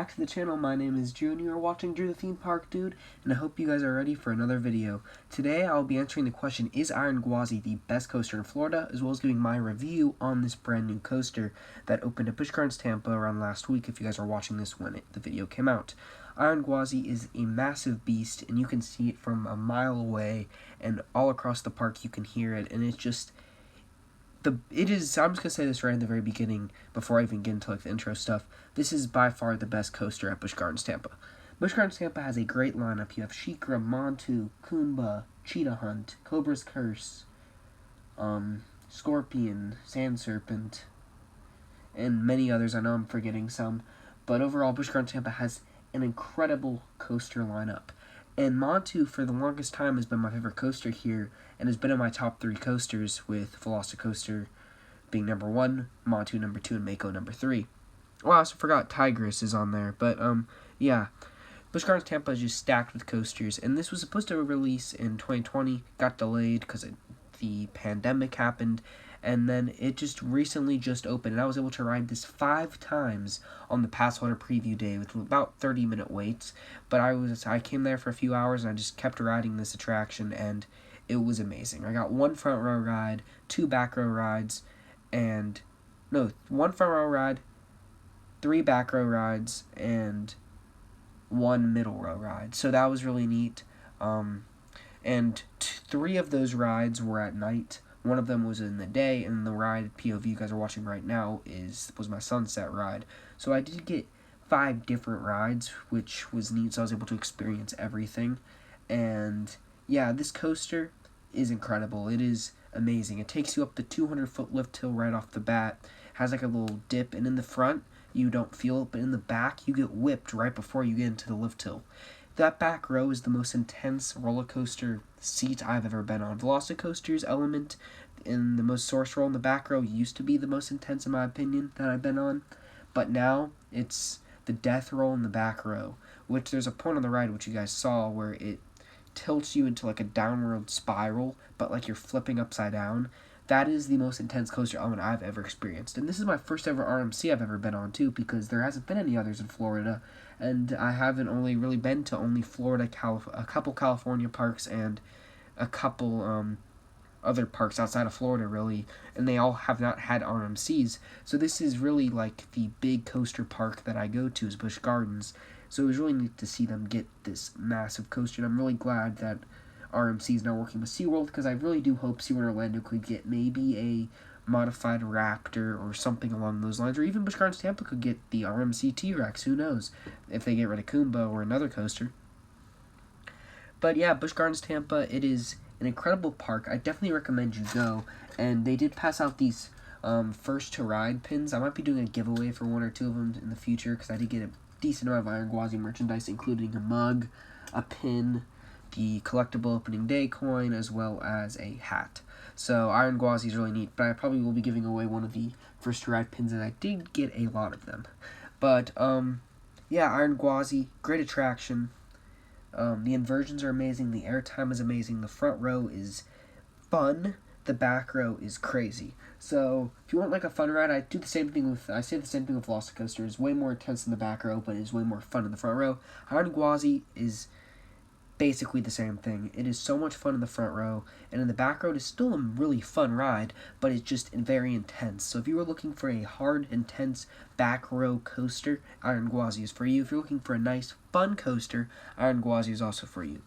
back to the channel. My name is Drew and you are watching Drew the Theme Park Dude, and I hope you guys are ready for another video. Today I'll be answering the question, is Iron Gwazi the best coaster in Florida, as well as giving my review on this brand new coaster that opened at Busch Tampa around last week, if you guys are watching this when the video came out. Iron Gwazi is a massive beast, and you can see it from a mile away, and all across the park you can hear it, and it's just... I'm just going to say this right in the very beginning, before I even get into the intro stuff. This is by far the best coaster at Busch Tampa. Busch Tampa has a great lineup. You have Shikra, Montu, Kumba, Cheetah Hunt, Cobra's Curse, Scorpion, Sand Serpent, and many others. I know I'm forgetting some. But overall, Busch Tampa has an incredible coaster lineup. And Montu, for the longest time, has been my favorite coaster here, and has been in my top 3 coasters, with Velocicoaster being number 1, Montu number 2, and Mako number 3. Well, I also forgot Tigress is on there, but, yeah. Busch Tampa is just stacked with coasters, and this was supposed to release in 2020, got delayed because the pandemic happened, and then it just recently opened, and I was able to ride this 5 times on the pass holder preview day with about 30-minute waits. But I came there for a few hours, and I just kept riding this attraction, and it was amazing. I got 1 front row ride, 2 back row rides, 1 front row ride, 3 back row rides, and 1 middle row ride. So that was really neat. And 3 of those rides were at night. 1 of them was in the day, and the ride POV you guys are watching right now was my sunset ride. So I did get 5 different rides, which was neat, so I was able to experience everything. And yeah, this coaster is incredible. It is amazing. It takes you up the 200-foot lift hill right off the bat. Has like a little dip, and in the front, you don't feel it, but in the back, you get whipped right before you get into the lift hill. That back row is the most intense roller coaster seat I've ever been on. Velocicoaster's element in the most source roll in the back row used to be the most intense, in my opinion, that I've been on. But now, it's the death roll in the back row, which there's a point on the ride, which you guys saw, where it tilts you into like a downward spiral, but like you're flipping upside down. That is the most intense coaster element I've ever experienced. And this is my first ever RMC I've ever been on, too, because there hasn't been any others in Florida. And I haven't really been to only Florida, a couple California parks, and a couple other parks outside of Florida, really. And they all have not had RMCs. So this is really like the big coaster park that I go to, is Busch Gardens. So it was really neat to see them get this massive coaster. And I'm really glad that RMC is now working with SeaWorld, because I really do hope SeaWorld Orlando could get maybe a modified Raptor or something along those lines, or even Busch Tampa could get the RMC T-Rex, who knows, if they get rid of Kumba or another coaster. But yeah, Busch Tampa, it is an incredible park. I definitely recommend you go, and they did pass out these first to ride pins. I might be doing a giveaway for 1 or 2 of them in the future, because I did get a decent amount of Iron Gwazi merchandise, including a mug, a pin, the collectible opening day coin, as well as a hat. So Iron Gwazi is really neat, but I probably will be giving away one of the first to ride pins, and I did get a lot of them. But yeah, Iron Gwazi, great attraction. The inversions are amazing, the airtime is amazing, the front row is fun, the back row is crazy. So if you want like a fun ride, I say the same thing with Velocicoaster. It's way more intense in the back row, but it's way more fun in the front row. Iron Gwazi is basically the same thing. It is so much fun in the front row, and in the back row, it is still a really fun ride, but it's just very intense. So if you were looking for a hard, intense back row coaster, Iron Gwazi is for you. If you're looking for a nice, fun coaster, Iron Gwazi is also for you.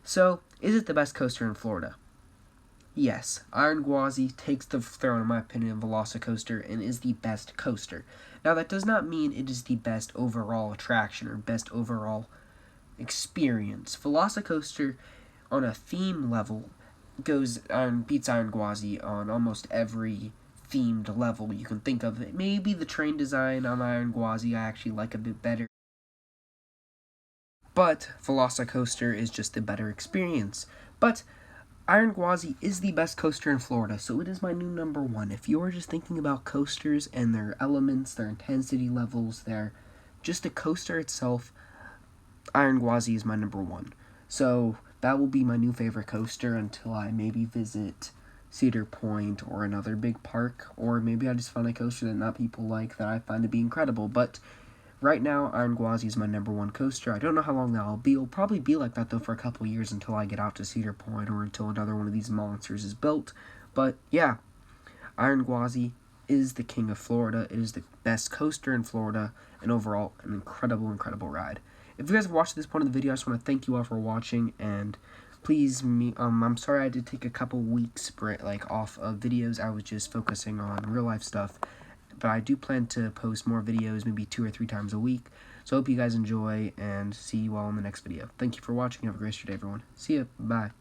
So, is it the best coaster in Florida? Yes, Iron Gwazi takes the throne, in my opinion, of Velocicoaster, and is the best coaster. Now, that does not mean it is the best overall attraction, or best overall experience. Velocicoaster, on a theme level, beats Iron Gwazi on almost every themed level you can think of. Maybe the train design on Iron Gwazi I actually like a bit better, but Velocicoaster is just a better experience. But Iron Gwazi is the best coaster in Florida, so it is my new number 1. If you're just thinking about coasters and their elements, their intensity levels, just the coaster itself, Iron Gwazi is my number 1. So that will be my new favorite coaster until I maybe visit Cedar Point or another big park, or maybe I just find a coaster that not people like that I find to be incredible. But right now, Iron Gwazi is my #1 coaster. I don't know how long that'll be. It'll probably be like that, though, for a couple years until I get out to Cedar Point or until another one of these monsters is built. But, yeah, Iron Gwazi is the king of Florida. It is the best coaster in Florida, and overall, an incredible, incredible ride. If you guys have watched this point of the video, I just want to thank you all for watching, and please, I'm sorry I had to take a couple weeks off of videos. I was just focusing on real life stuff, but I do plan to post more videos, maybe 2 or 3 times a week. So I hope you guys enjoy, and see you all in the next video. Thank you for watching. Have a great day, everyone. See ya. Bye.